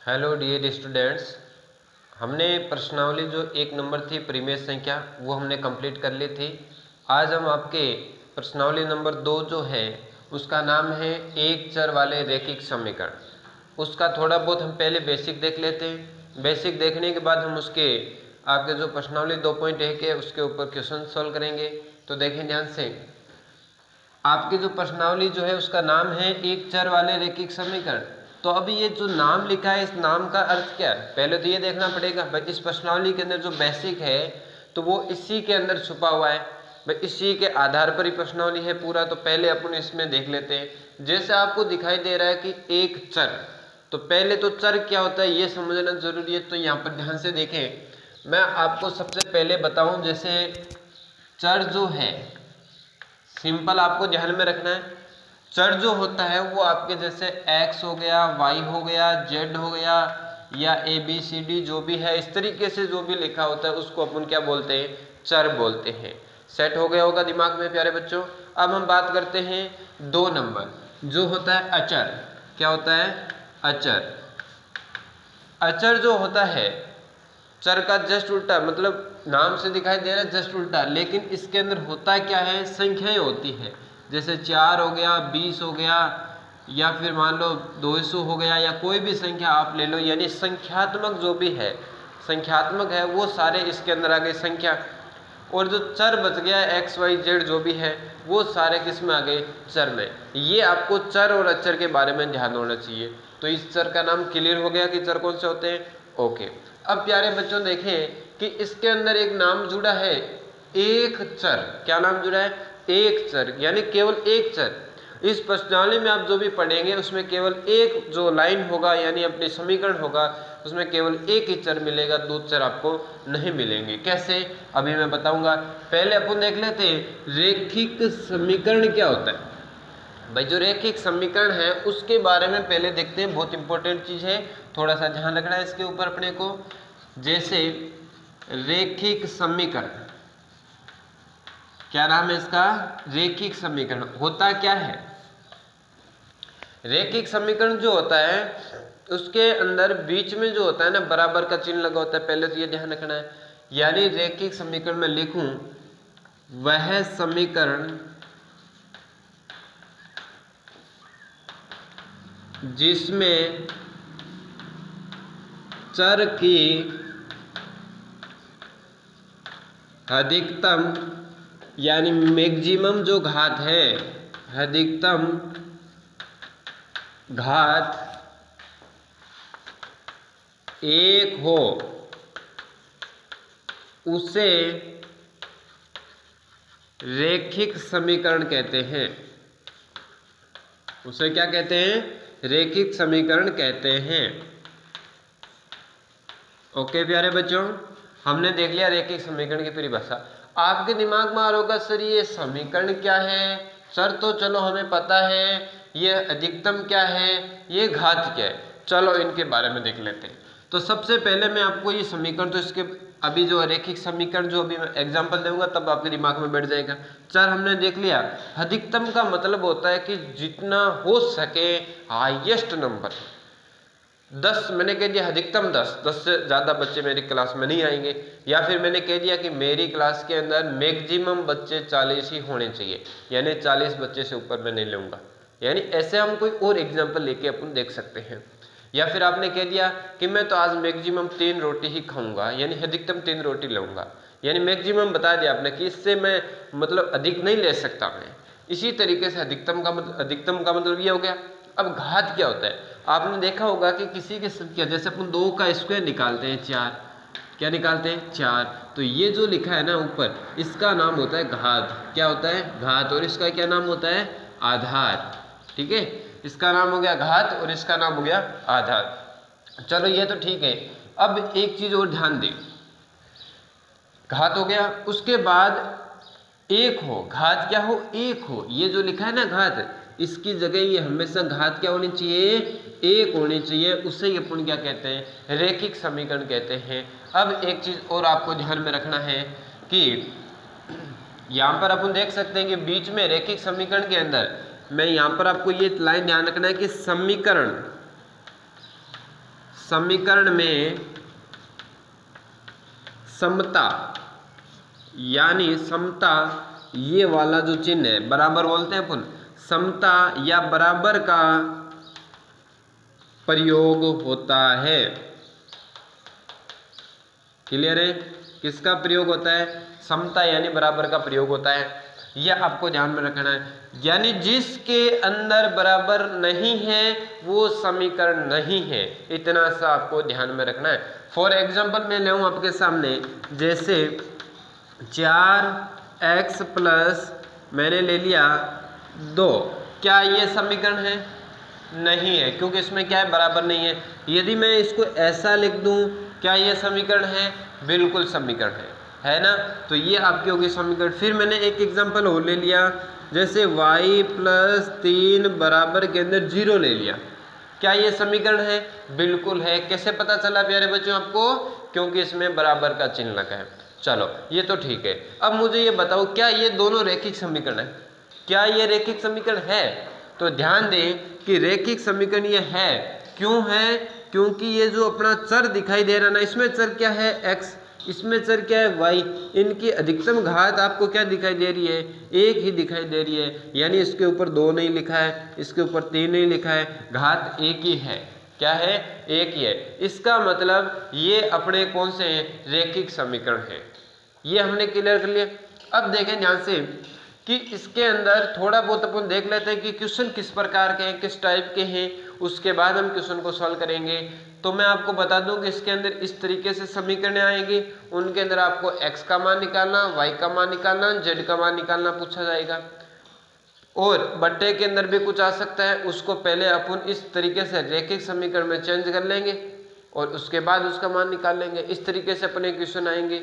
Hello dear students, हमने प्रश्नावली जो एक नंबर थी परिमेय संख्या वो हमने कंप्लीट कर ली थी। आज हम आपके प्रश्नावली नंबर 2 जो है उसका नाम है एक चर वाले रैखिक समीकरण। उसका थोड़ा बहुत हम पहले बेसिक देख लेते हैं। बेसिक देखने के बाद हम उसके आपके जो प्रश्नावली 2.1 है उसके ऊपर क्वेश्चन सॉल्व करेंगे। तो देखें ध्यान से, आपकी जो प्रश्नावली जो है उसका नाम है एक चर वाले रैखिक समीकरण। तो अभी ये जो नाम लिखा है इस नाम का अर्थ क्या है, पहले तो ये देखना पड़ेगा भाई इस प्रश्नावली के अंदर जो बेसिक है तो वो इसी के अंदर छुपा हुआ है। भाई इसी के आधार पर ही प्रश्नावली है पूरा। तो पहले अपन इसमें देख लेते हैं। जैसे आपको दिखाई दे रहा है कि एक चर, तो पहले तो चर क्या होता है ये समझना जरूरी है। तो यहाँ पर ध्यान से देखें, मैं आपको सबसे पहले बताऊं, जैसे चर जो है सिंपल आपको ध्यान में रखना है। चर जो होता है वो आपके जैसे x हो गया, y हो गया, z हो गया या ABCD जो भी है, इस तरीके से जो भी लिखा होता है उसको अपन क्या बोलते हैं, चर बोलते हैं। सेट हो गया होगा दिमाग में प्यारे बच्चों। अब हम बात करते हैं 2 नंबर जो होता है अचर। क्या होता है? अचर। अचर जो होता है चर का जस्ट उल्टा, मतलब नाम से दिखाई दे रहा है जस्ट उल्टा, लेकिन इसके अंदर होता क्या है, संख्याएं होती है। जैसे 4 हो गया, 20 हो गया या फिर मान लो 200 हो गया या कोई भी संख्या आप ले लो, यानी संख्यात्मक जो भी है, संख्यात्मक है वो सारे इसके अंदर आ गए संख्या। और जो चर बच गया x y z जो भी है वो सारे किस में आ गए, चर में। ये आपको चर और अचर के बारे में ध्यान होना चाहिए। तो इस चर का नाम क्लियर हो गया कि चर कौन से होते हैं। ओके, अब प्यारे बच्चों देखें कि इसके अंदर एक नाम जुड़ा है एक चर। क्या नाम जुड़ा है? एक चर, यानी केवल एक चर। इस प्रश्नावली में आप जो भी पढ़ेंगे उसमें केवल एक जो लाइन होगा यानी अपने समीकरण होगा उसमें केवल एक ही चर मिलेगा, 2 चर आपको नहीं मिलेंगे। कैसे, अभी मैं बताऊंगा। पहले अपन देख लेते हैं रैखिक समीकरण क्या होता है। भाई जो रैखिक समीकरण है उसके बारे में पहले देखते हैं, बहुत इंपॉर्टेंट चीज है, थोड़ा सा ध्यान रखना है इसके ऊपर अपने को। जैसे रैखिक समीकरण, क्या नाम है इसका? रैखिक समीकरण। होता क्या है, रैखिक समीकरण जो होता है उसके अंदर बीच में जो होता है ना बराबर का चिन्ह लगा होता है। पहले तो ये ध्यान रखना है। यानी रैखिक समीकरण में लिखूं वह समीकरण जिसमें चर की अधिकतम यानी मैक्सिमम जो घात है, अधिकतम घात 1 हो, उसे रैखिक समीकरण कहते हैं। उसे क्या कहते हैं? रैखिक समीकरण कहते हैं। ओके प्यारे बच्चों, हमने देख लिया रैखिक समीकरण की परिभाषा। आपके दिमाग में आ रहा होगा सर ये समीकरण क्या है, सर तो चलो हमें पता है, ये अधिकतम क्या है, ये घात क्या है, चलो इनके बारे में देख लेते हैं। तो सबसे पहले मैं आपको ये समीकरण, तो इसके अभी जो रैखिक समीकरण जो अभी मैं एग्जाम्पल दूंगा तब आपके दिमाग में बैठ जाएगा। चर हमने देख लिया। अधिकतम का मतलब होता है कि जितना हो सके हाईएस्ट नंबर 10, मैंने कह दिया अधिकतम 10 से ज़्यादा बच्चे मेरी क्लास में नहीं आएंगे। या फिर मैंने कह दिया कि मेरी क्लास के अंदर मैक्सिमम बच्चे 40 ही होने चाहिए, यानी 40 बच्चे से ऊपर मैं नहीं लूँगा। यानी ऐसे हम कोई और एग्जाम्पल लेके अपन देख सकते हैं। या फिर आपने कह दिया कि मैं तो आज मैक्सिमम 3 रोटी ही खाऊंगा, यानी अधिकतम 3 रोटी लूँगा, यानी मैक्सिमम बता दिया आपने कि इससे मैं मतलब अधिक नहीं ले सकता मैं। इसी तरीके से अधिकतम का मतलब ये हो गया। अब घात क्या होता है, आपने देखा होगा कि किसी की संख्या, जैसे अपन 2 का स्क्वायर निकालते हैं 4, क्या निकालते हैं 4, तो ये जो लिखा है ना ऊपर इसका नाम होता है घात। क्या होता है? घात। और इसका क्या नाम होता है? आधार। ठीक है, इसका नाम हो गया घात और इसका नाम हो गया आधार। चलो ये तो ठीक है। अब एक चीज और ध्यान दें, घात हो गया, उसके बाद एक हो, घात क्या हो? एक हो। ये जो लिखा है ना घात, इसकी जगह ये हमेशा घात क्या होनी चाहिए? एक होनी चाहिए। उससे ही अपन क्या कहते हैं? रैखिक समीकरण कहते हैं। अब एक चीज और आपको ध्यान में रखना है कि यहाँ पर अपन देख सकते हैं कि बीच में रैखिक समीकरण के अंदर, मैं यहाँ पर आपको ये लाइन ध्यान रखना है कि समीकरण में समता, यानी समता ये वाला जो चिन्ह है, बराबर बोलते हैं अपन, समता या बराबर का प्रयोग होता है। क्लियर है? किसका प्रयोग होता है? समता यानी बराबर का प्रयोग होता है। यह आपको ध्यान में रखना है, यानी जिसके अंदर बराबर नहीं है वो समीकरण नहीं है, इतना सा आपको ध्यान में रखना है। फॉर एग्जाम्पल मैं लेऊं आपके सामने, जैसे 4x प्लस मैंने ले लिया 2, क्या ये समीकरण है? नहीं है, क्योंकि इसमें क्या है, बराबर नहीं है। यदि मैं इसको ऐसा लिख दूं, क्या ये समीकरण है? बिल्कुल समीकरण है ना? तो ये आपकी होगी समीकरण। फिर मैंने एक एग्जांपल और ले लिया, जैसे y प्लस 3 बराबर के अंदर 0 ले लिया, क्या ये समीकरण है? बिल्कुल है। कैसे पता चला प्यारे बच्चों आपको? क्योंकि इसमें बराबर का चिन्ह लगा है। चलो ये तो ठीक है। अब मुझे ये बताओ, क्या ये दोनों रैखिक समीकरण है? क्या ये रैखिक समीकरण है? तो ध्यान दें कि रैखिक समीकरण ये है। क्यों है? क्योंकि ये जो अपना चर दिखाई दे रहा ना, इसमें चर क्या है? x, इसमें चर क्या है? y। इनकी अधिकतम घात आपको क्या दिखाई दे रही है? 1 ही दिखाई दे रही है, यानी इसके ऊपर 2 नहीं लिखा है, इसके ऊपर 3 नहीं लिखा है, घात 1 ही है। क्या है? 1 ही है। इसका मतलब ये अपने कौन से हैं? रैखिक समीकरण है। ये हमने क्लियर कर लिया। अब देखें ध्यान से कि इसके अंदर थोड़ा बहुत अपन देख लेते हैं कि क्वेश्चन किस प्रकार के हैं, किस टाइप के हैं, उसके बाद हम क्वेश्चन को सॉल्व करेंगे। तो मैं आपको बता दूं कि इसके अंदर इस तरीके से समीकरण आएंगे, उनके अंदर आपको x का मान निकालना, y का मान निकालना, z का मान निकालना पूछा जाएगा। और बट्टे के अंदर भी कुछ आ सकता है, उसको पहले अपन इस तरीके से रैखिक समीकरण में चेंज कर लेंगे और उसके बाद उसका मान निकाल लेंगे। इस तरीके से अपने क्वेश्चन आएंगे।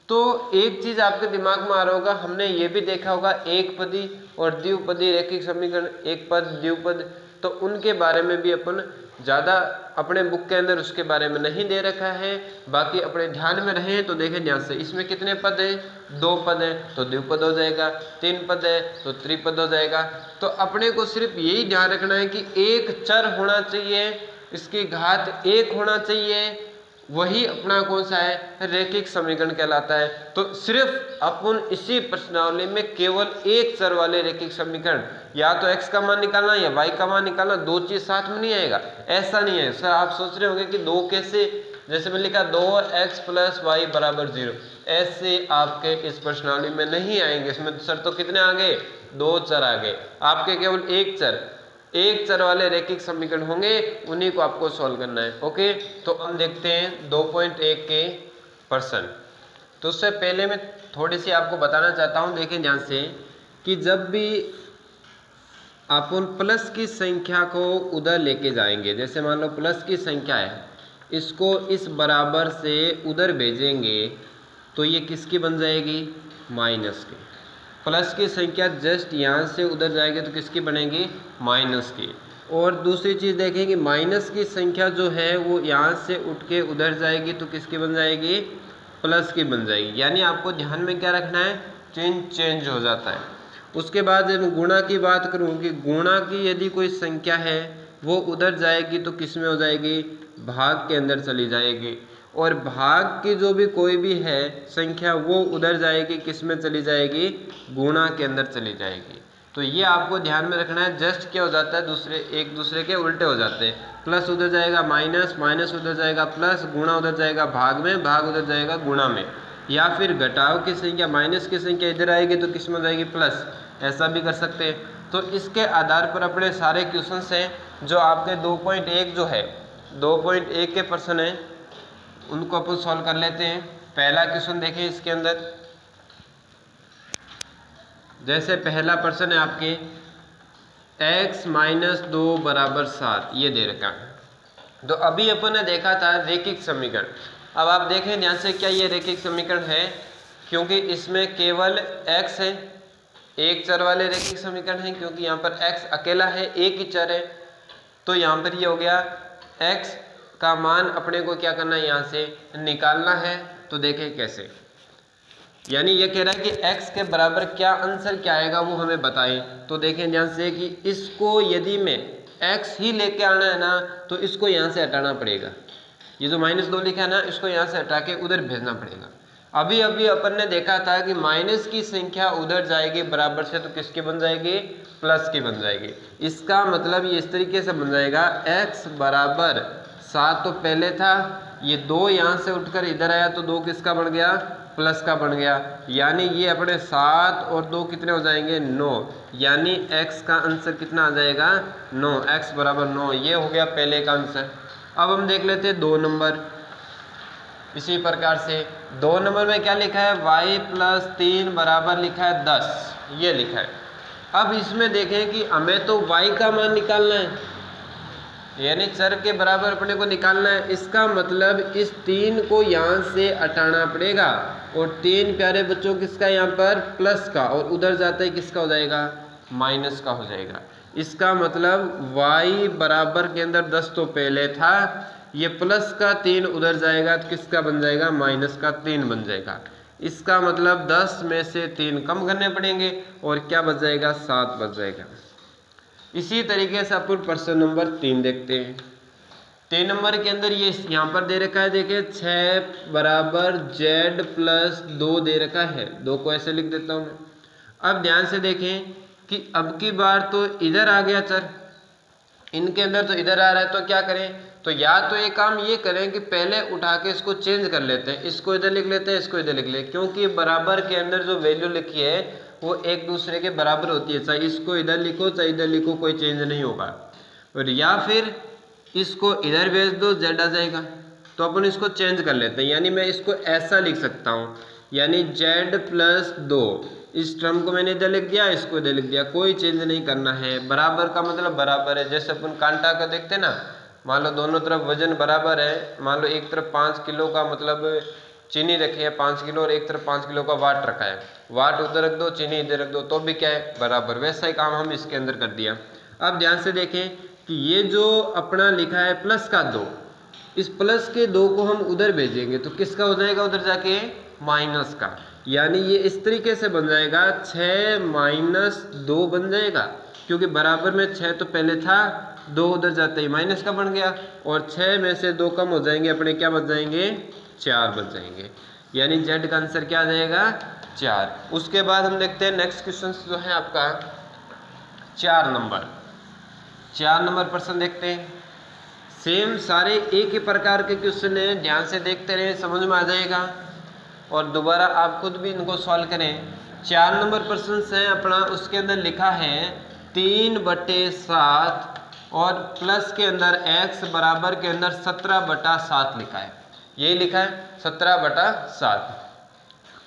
तो एक चीज आपके दिमाग में आ रहा होगा, हमने ये भी देखा होगा एक पदी और द्विपदी रैखिक समीकरण, एक पद द्विपद, तो उनके बारे में भी अपन ज़्यादा अपने बुक के अंदर उसके बारे में नहीं दे रखा है। बाकी अपने ध्यान में रहे तो देखें ध्यान से, इसमें कितने पद हैं? 2 पद हैं तो द्विपद हो जाएगा, 3 पद है तो त्रिपद हो जाएगा। तो अपने को सिर्फ यही ध्यान रखना है कि एक चर होना चाहिए, इसकी घात 1 होना चाहिए, वही अपना कौन सा है? रैखिक समीकरण कहलाता है। तो सिर्फ अपन इसी प्रश्नावली में केवल एक चर वाले रैखिक समीकरण, या तो x का मान निकालना या y का मान निकालना, 2 चीज साथ में नहीं आएगा, ऐसा नहीं है। सर आप सोच रहे होंगे कि 2 कैसे, जैसे मैं लिखा 2x प्लस वाई बराबर 0, ऐसे आपके इस प्रश्नावली में नहीं आएंगे। इसमें सर तो कितने आ गए? 2 चर आ गए, आपके केवल एक चर वाले रैखिक समीकरण होंगे, उन्हीं को आपको सॉल्व करना है। ओके, तो हम देखते हैं 2.1 के प्रश्न। तो उससे पहले मैं थोड़ी सी आपको बताना चाहता हूं, देखें ध्यान से कि जब भी अपन प्लस की संख्या को उधर लेके जाएंगे, जैसे मान लो प्लस की संख्या है, इसको इस बराबर से उधर भेजेंगे तो ये किसकी बन जाएगी? माइनस की। प्लस की संख्या जस्ट यहाँ से उधर जाएगी तो किसकी बनेगी? माइनस की। और दूसरी चीज़ देखें कि माइनस की संख्या जो है वो यहाँ से उठ के उधर जाएगी तो किसकी बन जाएगी? प्लस की बन जाएगी। यानी आपको ध्यान में क्या रखना है? चिन्ह चेंज हो जाता है। उसके बाद जब गुणा की बात करूँ कि गुणा की यदि कोई संख्या है वो उधर जाएगी तो किस में हो जाएगी? भाग के अंदर चली जाएगी। और भाग की जो भी कोई भी है संख्या वो उधर जाएगी, किस में चली जाएगी? गुणा के अंदर चली जाएगी। तो ये आपको ध्यान में रखना है। जस्ट क्या हो जाता है, एक दूसरे के उल्टे हो जाते हैं। प्लस उधर जाएगा माइनस, माइनस उधर जाएगा प्लस, गुणा उधर जाएगा भाग में, भाग उधर जाएगा गुणा में। या फिर घटाव की संख्या, माइनस की संख्या इधर आएगी तो किस में जाएगी? प्लस। ऐसा भी कर सकते हैं। तो इसके आधार पर अपने सारे क्वेश्चन हैं जो आपके 2.1 जो है 2.1 के प्रश्न हैं उनको अपन सॉल्व कर लेते हैं। पहला क्वेश्चन देखें इसके अंदर, जैसे पहला प्रश्न है आपके x माइनस 2 बराबर 7, ये दे रखा है। तो अभी अपन ने देखा था रैखिक समीकरण। अब आप देखें ध्यान से, क्या ये रैखिक समीकरण है? क्योंकि इसमें केवल x है, एक चर वाले रैखिक समीकरण है, क्योंकि यहाँ पर x अकेला है, एक ही चर है। तो यहाँ पर ये हो गया x का मान अपने को क्या करना है? यहाँ से निकालना है। तो देखें कैसे, यानी ये कह रहा है कि x के बराबर क्या आंसर क्या आएगा वो हमें बताएं। तो देखें ध्यान से कि इसको यदि मैं x ही लेके आना है ना तो इसको यहाँ से हटाना पड़ेगा। ये जो -2 लिखा है ना, इसको यहाँ से हटा के उधर भेजना पड़ेगा। अभी अभी अपन ने देखा था कि माइनस की संख्या उधर जाएगी बराबर से, तो किसकी बन जाएगी? प्लस की बन जाएगी। इसका मतलब ये इस तरीके से बन जाएगा, x बराबर 7 तो पहले था, ये 2 यहाँ से उठकर इधर आया तो 2 किसका बन गया? प्लस का बन गया। यानी ये अपने 7 और 2 कितने हो जाएंगे? 9। यानी x का आंसर कितना आ जाएगा? 9। x बराबर 9, ये हो गया पहले का आंसर। अब हम देख लेते हैं 2 नंबर। इसी प्रकार से 2 नंबर में क्या लिखा है? y + 3 बराबर लिखा है 10, ये लिखा है। अब इसमें देखें कि हमें तो y का मान निकालना है, यानी चर के बराबर अपने को निकालना है। इसका मतलब इस 3 को यहाँ से हटाना पड़ेगा, और 3 प्यारे बच्चों किसका यहाँ पर? प्लस का, और उधर जाते ही किसका हो जाएगा? माइनस का हो जाएगा। इसका मतलब y बराबर के अंदर 10 तो पहले था, ये प्लस का 3 उधर जाएगा तो किसका बन जाएगा? माइनस का 3 बन जाएगा। इसका मतलब 10 में से 3 कम करने पड़ेंगे, और क्या बच जाएगा? 7 बच जाएगा। इसी तरीके से अपन प्रश्न नंबर 3 देखते हैं। 3 नंबर के अंदर ये यहाँ पर दे रखा है, देखिए 6 बराबर z + 2 दे रखा है। 2 को ऐसे लिख देता हूँ मैं। अब ध्यान से देखें कि अब की बार तो इधर आ गया चर, इनके अंदर तो इधर आ रहा है, तो क्या करें? तो या तो एक काम ये करें कि पहले उठा के इसको चेंज कर लेते हैं, इसको इधर लिख लेते हैं, इसको इधर लिख लेते हैं, क्योंकि बराबर के अंदर जो वैल्यू लिखी है वो एक दूसरे के बराबर होती है। चाहे इसको इधर लिखो चाहे इधर लिखो, कोई चेंज नहीं होगा। और या फिर इसको इधर भेज दो, z आ जाएगा। तो अपन इसको चेंज कर लेते हैं, यानी मैं इसको ऐसा लिख सकता हूँ, यानी z + 2। इस टर्म को मैंने इधर लिख दिया, इसको इधर लिख दिया, कोई चेंज नहीं करना है। बराबर का मतलब बराबर है। जैसे अपन कांटा का देखते हैं ना, मान लो दोनों तरफ वजन बराबर है, मान लो एक तरफ 5 किलो का मतलब चीनी रखी है 5 किलो, और एक तरफ 5 किलो का वाट रखा है। वाट उधर रख दो, चीनी इधर रख दो, तो भी क्या है? बराबर। वैसा ही काम हम इसके अंदर कर दिया। अब ध्यान से देखें कि ये जो अपना लिखा है प्लस का 2, इस प्लस के 2 को हम उधर भेजेंगे तो किसका हो जाएगा? उधर जाके माइनस का। यानी ये इस तरीके से बन जाएगा, 6 - 2 बन जाएगा, क्योंकि बराबर में 6 तो पहले था, 2 उधर जाते ही माइनस का बन गया, और 6 में से 2 कम हो जाएंगे, अपने क्या बच जाएंगे? 4 बच जाएंगे। यानी z का आंसर क्या आ जाएगा? 4। उसके बाद हम देखते हैं नेक्स्ट क्वेश्चन जो है आपका 4 नंबर प्रश्न देखते हैं। सेम सारे एक ही प्रकार के क्वेश्चन है, ध्यान से देखते रहे, समझ में आ जाएगा। और दोबारा आप खुद भी इनको सॉल्व करें। 4 नंबर प्रश्न है अपना, उसके अंदर लिखा है 3/7 और प्लस के अंदर x बराबर के अंदर 17/7 लिखा है। यही लिखा है 17/7।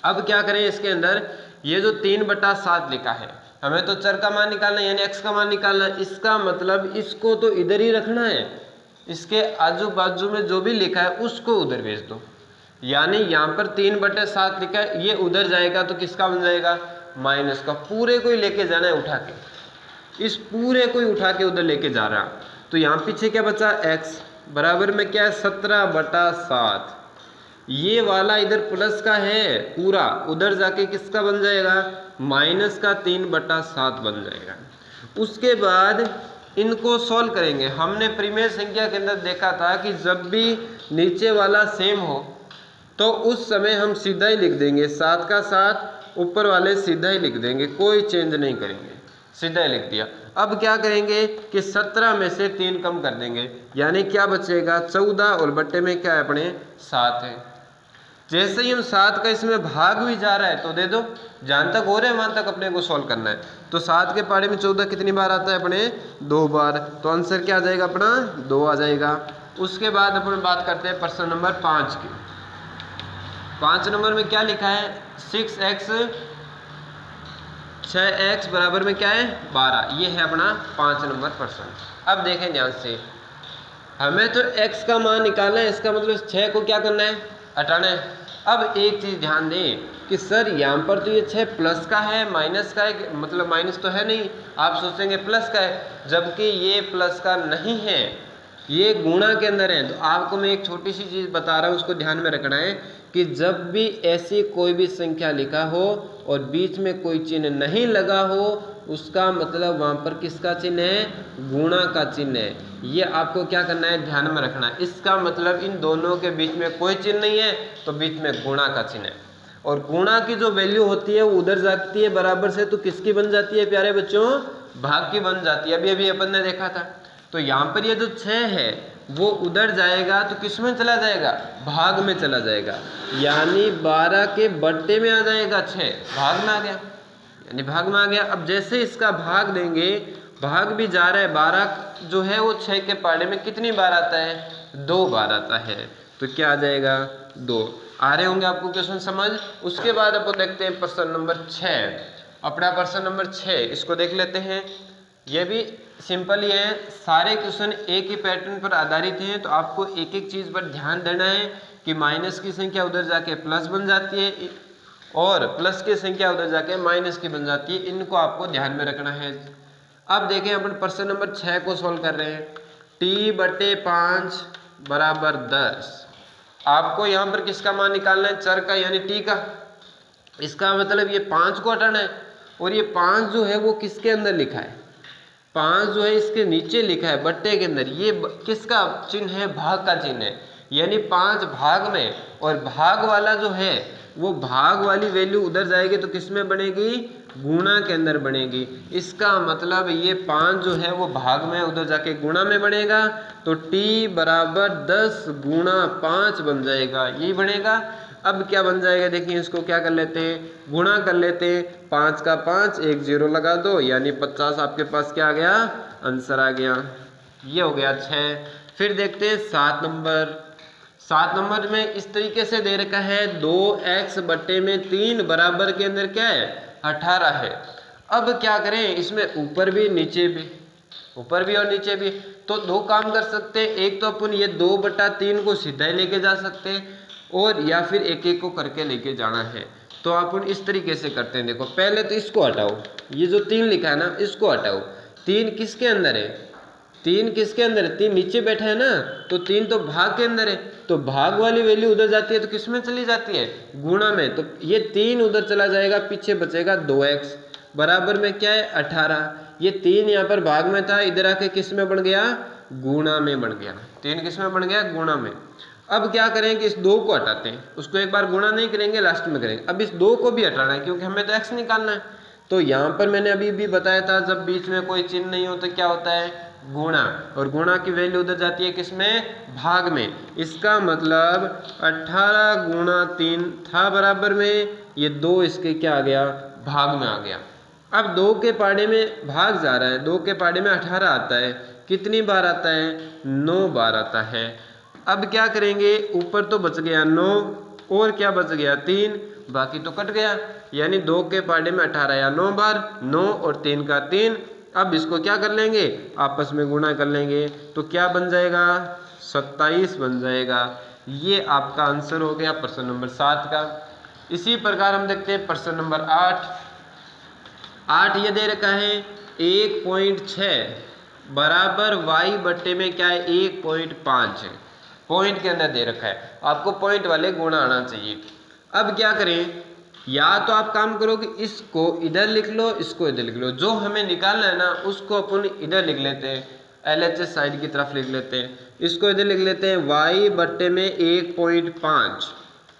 अब क्या करें? इसके अंदर ये जो 3/7 लिखा है, हमें तो चर का मान निकालना है, यानी x का मान निकालना है। इसका मतलब इसको तो इधर ही रखना है, इसके आजू बाजू में जो भी लिखा है उसको उधर भेज दो। यानी यहाँ पर 3/7 लिखा है, ये उधर जाएगा तो किसका बन जाएगा? माइनस का। पूरे को ही लेके जाना है उठा के, इस पूरे को ही उठा के उधर लेके जा रहा। तो यहाँ पीछे क्या बचा? x बराबर में क्या है? 17/7। ये वाला इधर प्लस का है पूरा, उधर जाके किसका बन जाएगा? माइनस का 3/7 बन जाएगा। उसके बाद इनको सॉल्व करेंगे। हमने परिमेय संख्या के अंदर देखा था कि जब भी नीचे वाला सेम हो तो उस समय हम सीधा ही लिख देंगे 7 का 7, ऊपर वाले सीधा ही लिख देंगे, कोई चेंज नहीं करेंगे, सीधा ही लिख दिया। अब क्या करेंगे कि 17 में से 3 कम कर देंगे, यानी क्या बचेगा? 14, और बट्टे में क्या है अपने? 7 है। जैसे ही हम 7 का इसमें भाग भी जा रहा है तो दे दो, जहाँ तक हो रहा है वहाँ तक अपने को सॉल्व करना है। तो 7 के पाड़े में 14 कितनी बार आता है अपने? 2 बार। तो आंसर क्या आ जाएगा अपना? 2 आ जाएगा। उसके बाद अपन बात करते हैं प्रश्न नंबर 5 की। 5 नंबर में क्या लिखा है? 6x बराबर में क्या है? 12। ये है अपना 5 नंबर प्रश्न। अब देखें ध्यान से, हमें तो x का मान निकालना है, इसका मतलब 6 को क्या करना है? हटाना है। अब एक चीज़ ध्यान दें कि सर यहाँ पर तो ये 6 प्लस का है, माइनस का है, मतलब माइनस तो है नहीं, आप सोचेंगे प्लस का है, जबकि ये प्लस का नहीं है, ये गुणा के अंदर है। तो आपको मैं एक छोटी सी चीज़ बता रहा हूँ, उसको ध्यान में रखना है कि जब भी ऐसी कोई भी संख्या लिखा हो और बीच में कोई चिन्ह नहीं लगा हो उसका मतलब वहाँ पर किसका चिन्ह है, गुणा का चिन्ह है। ये आपको क्या करना है, ध्यान में रखना है। इसका मतलब इन दोनों के बीच में कोई चिन्ह नहीं है तो बीच में गुणा का चिन्ह है, और गुणा की जो वैल्यू होती है वो उधर जाती है बराबर से, तो किसकी बन जाती है प्यारे बच्चों, भाग की बन जाती है। अभी अभी अपन ने देखा था। तो यहाँ पर ये जो 6 है वो उधर जाएगा तो किस में चला जाएगा, भाग में चला जाएगा, यानी 12 के बट्टे में आ जाएगा। 6 भाग में आ गया, यानी भाग में आ गया। अब जैसे इसका भाग देंगे, भाग भी जा रहा है, 12 जो है वो 6 के पाड़े में कितनी बार आता है, 2 बार आता है, तो क्या आ जाएगा, 2। आ रहे होंगे आपको क्वेश्चन समझ। उसके बाद अपन देखते हैं प्रश्न नंबर 6। अपना प्रश्न नंबर 6 इसको देख लेते हैं। ये भी सिंपल ही है, सारे क्वेश्चन एक ही पैटर्न पर आधारित हैं, तो आपको एक एक चीज़ पर ध्यान देना है कि माइनस की संख्या उधर जाके प्लस बन जाती है और प्लस की संख्या उधर जाके माइनस की बन जाती है, इनको आपको ध्यान में रखना है। अब देखें अपन प्रश्न नंबर 6 को सॉल्व कर रहे हैं। t/5 बराबर 10। आपको यहाँ पर किसका मान निकालना है, चर का यानी t का। इसका मतलब ये 5 को हटाना है, और ये 5 जो है वो किसके अंदर लिखा है, 5 जो है इसके नीचे लिखा है बट्टे के अंदर। ये किसका चिन्ह है, भाग का चिन्ह है, यानी 5 भाग में, और भाग वाला जो है वो भाग वाली वैल्यू उधर जाएगी तो किस में बनेगी, गुणा के अंदर बनेगी। इसका मतलब ये 5 जो है वो भाग में उधर जाके गुणा में बनेगा, तो t बराबर 10 गुणा 5 बन जाएगा, यही बनेगा। अब क्या बन जाएगा, देखिए इसको क्या कर लेते हैं, गुणा कर लेते हैं। 5 का 5, एक 0 लगा दो, यानी 50 आपके पास क्या आ गया, आंसर आ गया। ये हो गया 6। फिर देखते हैं 7 नंबर। 7 नंबर में इस तरीके से दे रखा है 2x बट्टे में 3 बराबर के अंदर क्या है, 18 है। अब क्या करें, इसमें ऊपर भी नीचे भी, ऊपर भी और नीचे भी, तो 2 काम कर सकते हैं। एक तो अपन ये 2/3 को सीधा ही लेके जा सकते हैं, और या फिर एक एक को करके लेके जाना है। तो अपन इस तरीके से करते हैं। देखो पहले तो इसको हटाओ, ये जो 3 लिखा है ना इसको हटाओ। 3 किसके अंदर है, 3 किसके अंदर है, 3 नीचे बैठा है ना, तो 3 तो भाग के अंदर है, तो भाग वाली वैल्यू उधर जाती है तो किस में चली जाती है, गुणा में। तो ये 3 उधर चला जाएगा, पीछे बचेगा 2x बराबर में क्या है, 18। ये 3 यहाँ पर भाग में था, इधर आके किस में बन गया, गुणा में बन गया। 3 किस में बन गया, गुणा में। अब क्या करेंगे, इस 2 को हटाते हैं, उसको एक बार गुणा नहीं करेंगे, लास्ट में करेंगे। अब इस 2 को भी हटाना है क्योंकि हमें तो x निकालना है। तो यहाँ पर मैंने अभी भी बताया था, जब बीच में कोई चिन्ह नहीं हो तो क्या होता है, गुणा, और गुणा की वैल्यू उधर जाती है किसमें, भाग में। इसका मतलब 18 गुणा 3 था बराबर में, ये 2 इसके क्या आ गया, भाग में आ गया। अब 2 के पाड़े में भाग जा रहा है, 2 के पाड़े में 18 आता है, कितनी बार आता है, 9 बार आता है। अब क्या करेंगे, ऊपर तो बच गया 9, और क्या बच गया 3, बाकी तो कट गया, यानी 2 के पाड़े में 18 या 9 बार, 9 और 3 का 3। अब इसको क्या कर लेंगे, आपस में गुणा कर लेंगे, तो क्या बन जाएगा, 27 बन जाएगा। ये आपका आंसर हो गया प्रश्न नंबर 7 का। इसी प्रकार हम देखते हैं प्रश्न नंबर 8। 8 ये दे रखा है 1.6 बराबर y बट्टे में क्या है, 1.5 है, पॉइंट के अंदर दे रखा है। आपको पॉइंट वाले गुणा आना चाहिए। अब क्या करें, या तो आप काम करो कि इसको इधर लिख लो, इसको इधर लिख लो, जो हमें निकालना है ना उसको अपन इधर लिख लेते हैं, LHS साइड की तरफ लिख लेते हैं। इसको इधर लिख लेते हैं y बट्टे में 1.5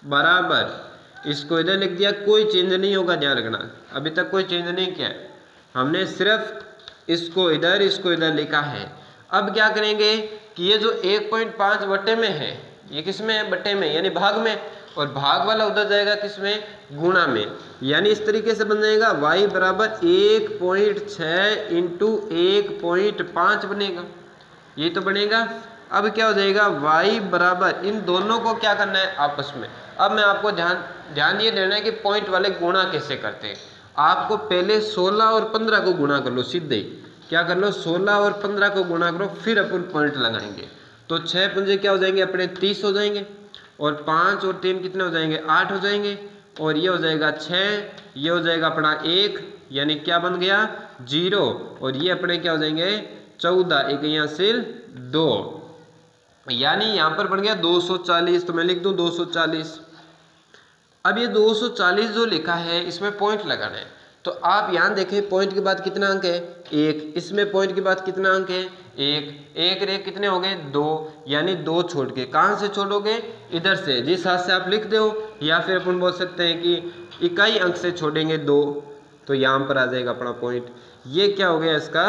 बराबर, इसको इधर लिख दिया, कोई चेंज नहीं होगा, ध्यान रखना अभी तक कोई चेंज नहीं किया है हमने, सिर्फ इसको इधर लिखा है। अब क्या करेंगे कि ये जो 1.5 बट्टे में है, ये किस में है, बट्टे में यानी भाग में, और भाग वाला उधर जाएगा किसमें, गुणा में। यानी इस तरीके से बन जाएगा y बराबर 1.6 इंटू 1.5 बनेगा, ये तो बनेगा। अब क्या हो जाएगा, y बराबर, इन दोनों को क्या करना है आपस में। अब मैं आपको ध्यान ये देना है कि पॉइंट वाले गुणा कैसे करते हैं। आपको पहले 16 और 15 को गुणा कर लो, सीधे क्या कर लो, 16 और 15 को गुणा करो, फिर अपन पॉइंट लगाएंगे। तो 6 पंजे क्या हो जाएंगे अपने, 30 हो जाएंगे, और 5 और 3 कितने हो जाएंगे, 8 हो जाएंगे, और ये हो जाएगा 6, ये हो जाएगा अपना 1, यानी क्या बन गया 0, और ये अपने क्या हो जाएंगे 14, एक यहाँ से 2, यानी यहाँ पर बन गया 240। तो मैं लिख दूँ 240। अब ये 240 जो लिखा है इसमें पॉइंट लगाना है, तो आप यहाँ देखें पॉइंट के बाद कितना अंक है 1, इसमें पॉइंट के बाद कितना अंक है 1, 1 रे कितने हो गए 2, यानी 2 छोड़ के कहाँ से छोड़ोगे इधर से, जिस हाथ से आप लिख दो, या फिर अपन बोल सकते हैं कि इकाई अंक से छोड़ेंगे 2, तो यहाँ पर आ जाएगा अपना पॉइंट। ये क्या हो गया इसका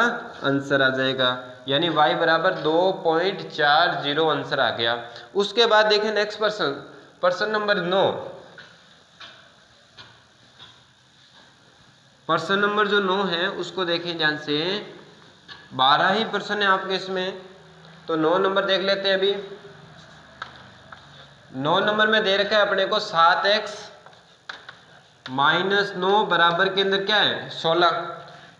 आंसर आ जाएगा, यानी y बराबर 2.40 आंसर आ गया। उसके बाद देखें नेक्स्ट प्रश्न नंबर 9। प्रश्न नंबर जो 9 है उसको देखें ध्यान से, 12 ही प्रश्न है आपके इसमें, तो 9 नंबर देख लेते हैं। अभी 9 नंबर में दे रखा है अपने को 7x - 9 बराबर के अंदर क्या है 16।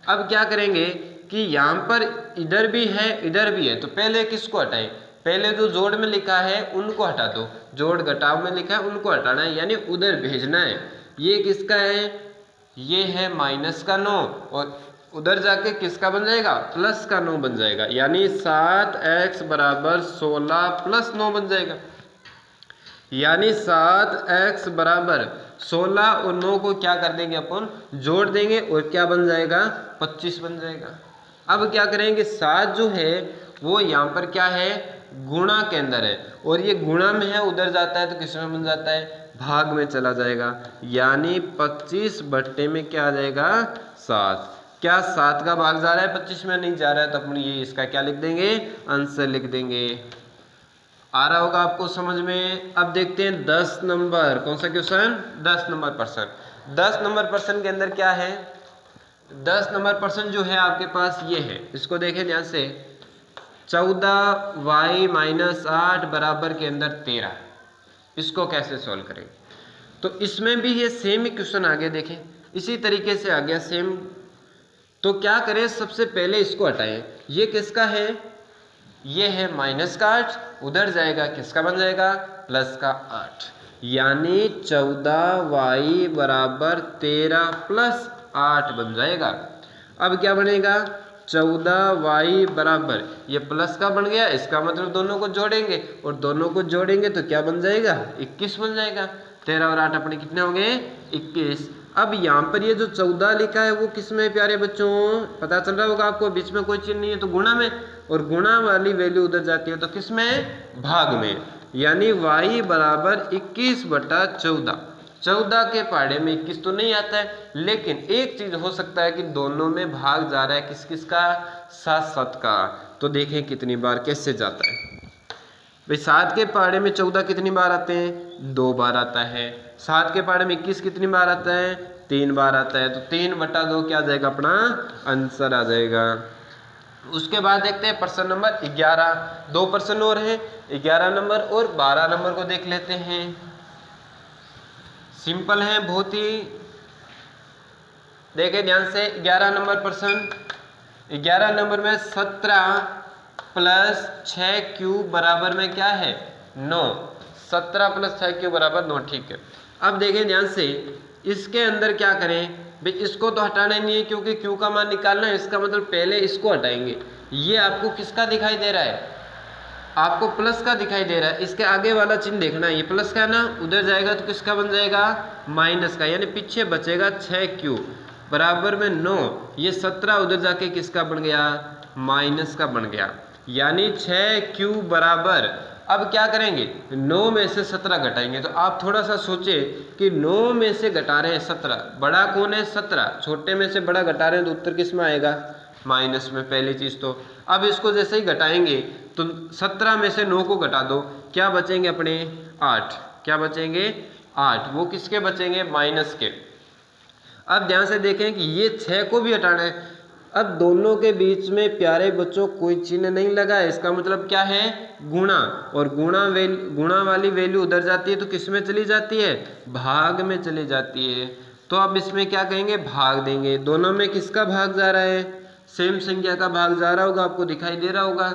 अब क्या करेंगे कि यहाँ पर इधर भी है इधर भी है, तो पहले किसको हटाएं, पहले जो जोड़ में लिखा है उनको हटा दो, जोड़ घटाव में लिखा है उनको हटाना है, यानी उधर भेजना है। ये किसका है, ये है माइनस का 9, और उधर जाके किसका बन जाएगा प्लस का 9 बन जाएगा, यानी 7x बराबर 16 प्लस 9 बन जाएगा। यानी 7x बराबर 16 और 9 को क्या कर देंगे अपन जोड़ देंगे, और क्या बन जाएगा 25 बन जाएगा। अब क्या करेंगे 7 जो है वो यहाँ पर क्या है गुणा के अंदर है, और ये गुणा में है उधर जाता है तो किस में बन जाता है भाग में चला जाएगा, यानी 25 बट्टे में क्या आ जाएगा 7। क्या 7 का भाग जा रहा है 25 में नहीं जा रहा है, तो अपन ये इसका क्या लिख देंगे आंसर लिख देंगे। आ रहा होगा आपको समझ में। अब देखते हैं 10 नंबर, कौन सा क्वेश्चन 10 नंबर प्रश्न। 10 नंबर प्रश्न के अंदर क्या है, 10 नंबर प्रश्न जो है आपके पास ये है, इसको देखें ध्यान से। 14y - 8 बराबर के अंदर 13, इसको कैसे सॉल्व करें। तो इसमें भी ये सेम ही क्वेश्चन आगे देखें, इसी तरीके से आ गया सेम। तो क्या करें सबसे पहले इसको हटाएं, ये किसका है ये है माइनस का 8, उधर जाएगा किसका बन जाएगा प्लस का 8, यानी 14y बराबर 13 प्लस 8 बन जाएगा। अब क्या बनेगा 14y बराबर ये प्लस का बन गया, इसका मतलब दोनों को जोड़ेंगे, और दोनों को जोड़ेंगे तो क्या बन जाएगा 21 बन जाएगा। 13 और 8 अपने कितने होंगे 21। अब यहाँ पर ये जो 14 लिखा है वो किस में प्यारे बच्चों पता चल रहा होगा आपको, बीच में कोई चिन्ह नहीं है तो गुणा में, और गुणा वाली वैल्यू उधर जाती है तो किस में भाग में, यानी y बराबर 21/14। 14 के पहाड़े में 21 तो नहीं आता है, लेकिन एक चीज हो सकता है कि दोनों में भाग जा रहा है किस किस का 7 का। तो देखें कितनी बार कैसे जाता है भाई। 7 के पहाड़े में 14 कितनी बार आते हैं 2 बार आता है, 7 के पहाड़े में 21 कितनी बार आता है 3 बार आता है, तो 3/2 क्या आ जाएगा अपना आंसर आ जाएगा। उसके बाद देखते हैं प्रश्न नंबर 11। 2 प्रश्न और हैं, 11 नंबर और 12 नंबर को देख लेते हैं। सिंपल है बहुत ही, देखें ध्यान से 11 नंबर प्रश्न। 11 नंबर में 17 प्लस 6 क्यूब बराबर में क्या है 9। 17 प्लस 6 क्यूब बराबर 9, ठीक है। अब देखें ध्यान से, इसके अंदर क्या करें भाई, इसको तो हटाना नहीं है क्योंकि क्यू का मान निकालना है, इसका मतलब पहले इसको हटाएंगे। ये आपको किसका दिखाई दे रहा है, आपको प्लस का दिखाई दे रहा है, इसके आगे वाला चिन्ह देखना है, ये प्लस का ना, उधर जाएगा तो किसका बन जाएगा माइनस का, यानी पीछे बचेगा 6 क्यूब बराबर में 9। ये 17 उधर जाके किसका बन गया माइनस का बन गया, यानी 6 क्यूब बराबर। अब क्या करेंगे 9 में से 17 घटाएंगे, तो आप थोड़ा सा सोचे कि 9 में से घटा रहे हैं 17, बड़ा कौन है 17, छोटे में से बड़ा घटा रहे हैं तो उत्तर किस में आएगा माइनस में, पहली चीज तो। अब इसको जैसे ही घटाएंगे तो 17 में से 9 को घटा दो, क्या बचेंगे अपने 8, क्या बचेंगे 8, वो किसके बचेंगे माइनस के। अब ध्यान से देखें कि ये 6 को भी हटाना है। अब दोनों के बीच में प्यारे बच्चों कोई चिन्ह नहीं लगा है, इसका मतलब क्या है गुणा, और गुणा वाली वैल्यू उधर जाती है तो किस में चली जाती है भाग में चली जाती है। तो अब इसमें क्या कहेंगे भाग देंगे, दोनों में किसका भाग जा रहा है सेम संख्या का भाग जा रहा होगा, आपको दिखाई दे रहा होगा।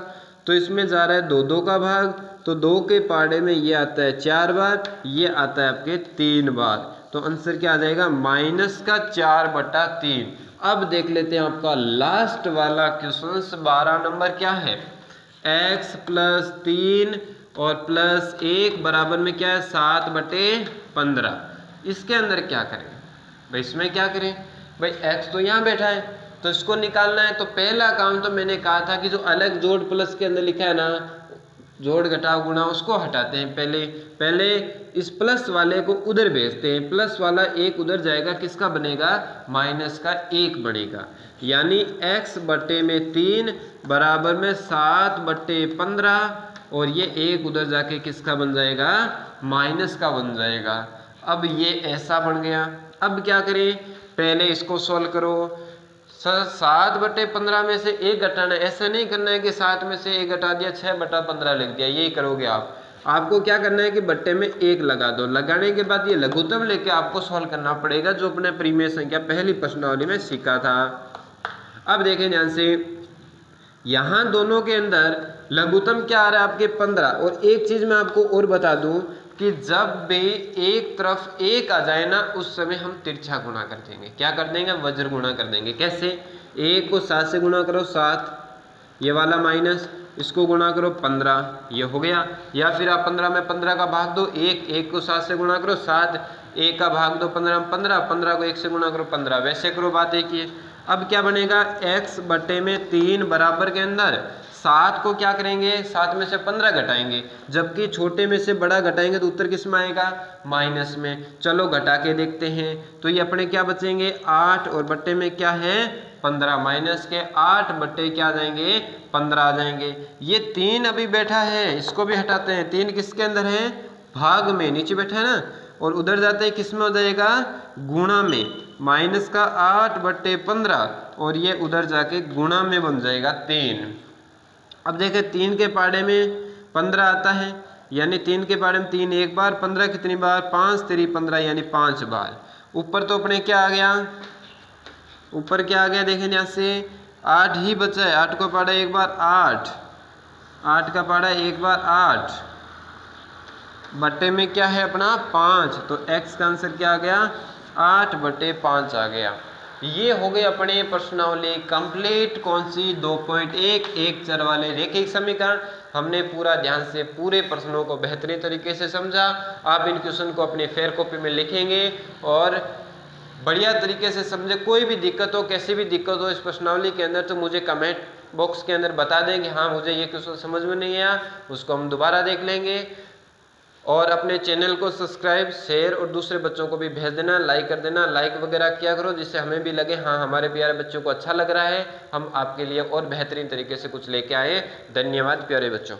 तो इसमें जा रहा है 2 का भाग, तो 2 के पाड़े में ये आता है 4 बार, ये आता है आपके 3 बार, तो आंसर क्या आ जाएगा माइनस का 4/3। अब देख लेते हैं आपका लास्ट वाला क्वेश्चन 12 नंबर क्या है, x + 3 और +1 बराबर में क्या है 7/15। इसके अंदर क्या करें भाई, इसमें क्या करें, भाई x तो यहाँ बैठा है तो इसको निकालना है। तो पहला काम तो मैंने कहा था कि जो अलग जोड़ प्लस के अंदर लिखा है ना, जोड़ घटाव गुणा, उसको हटाते हैं। पहले इस प्लस वाले को उधर भेजते हैं, प्लस वाला एक उधर जाएगा, किसका बनेगा, माइनस का 1 बनेगा। यानी x बटे में 3 बराबर में 7/15 और ये 1 उधर जाके किसका बन जाएगा, माइनस का बन जाएगा। अब ये ऐसा बन गया। अब क्या करें, पहले इसको सॉल्व करो। 7/15 में से 1 घटाना, ऐसा नहीं करना है कि 7 में से 1 घटा दिया 6/15 लिख दिया, यही करोगे आप। आपको क्या करना है कि बट्टे में 1 लगा दो, लगाने के बाद ये लघुत्तम लेके आपको सॉल्व करना पड़ेगा, जो अपने परिमेय संख्या पहली प्रश्नावली में सीखा था। अब देखें ध्यान से, यहाँ दोनों के अंदर लघुत्तम क्या आ रहा है आपके 15। और एक चीज मैं आपको और बता दूं कि जब भी एक तरफ 1 आ जाए ना, उस समय हम तिरछा गुणा कर देंगे। क्या कर देंगे, वज्र गुणा कर देंगे। कैसे, 1 को 7 से गुणा करो 7, ये वाला माइनस, इसको गुणा करो 15, ये हो गया। या फिर आप 15 में 15 का भाग दो, 1 को 7 से गुणा करो 7, 1 का भाग दो 15 में 15 को 1 से गुणा करो 15, वैसे करो, बात एक ही है। अब क्या बनेगा, x बटे में 3 बराबर के अंदर 7 को क्या करेंगे, 7 में से 15 घटाएंगे, जबकि छोटे में से बड़ा घटाएंगे तो उत्तर किस में आएगा, माइनस में। चलो घटा के देखते हैं। तो ये अपने क्या बचेंगे, 8 और बट्टे में क्या है, 15, माइनस के 8 बट्टे क्या आ जाएंगे, 15 आ जाएंगे। ये 3 अभी बैठा है, इसको भी हटाते हैं। 3 किसके अंदर है, भाग में, नीचे बैठा है ना, और उधर जाते हैं किस में हो जाएगा, गुणा में। माइनस का 8/15 और ये उधर जाके गुणा में बन जाएगा 3। अब देखें 3 के पाड़े में 15 आता है, यानी 3 के पाड़े में 3 एक बार, 15 कितनी बार, 5 3 15 यानी 5 बार। ऊपर तो अपने क्या आ गया, ऊपर क्या आ गया, देखें यहाँ से 8 ही बचा है। 8 को पाड़ा एक बार 8, 8 का पाड़ा एक बार 8, बट्टे में क्या है अपना 5, तो x का आंसर क्या आ गया, 8/5 आ गया। ये हो गए अपने प्रश्नावली कंप्लीट। कौन सी, 2.1 एक चर वाले रैखिक समीकरण। हमने पूरा ध्यान से पूरे प्रश्नों को बेहतरीन तरीके से समझा। आप इन क्वेश्चन को अपनी फेयर कॉपी में लिखेंगे और बढ़िया तरीके से समझे। कोई भी दिक्कत हो, कैसी भी दिक्कत हो इस प्रश्नावली के अंदर, तो मुझे कमेंट बॉक्स के अंदर बता दें कि हाँ मुझे ये क्वेश्चन समझ में नहीं आया, उसको हम दोबारा देख लेंगे। और अपने चैनल को सब्सक्राइब, शेयर और दूसरे बच्चों को भी भेज देना, लाइक कर देना, लाइक वगैरह किया करो, जिससे हमें भी लगे हाँ हमारे प्यारे बच्चों को अच्छा लग रहा है, हम आपके लिए और बेहतरीन तरीके से कुछ लेके आए। धन्यवाद प्यारे बच्चों।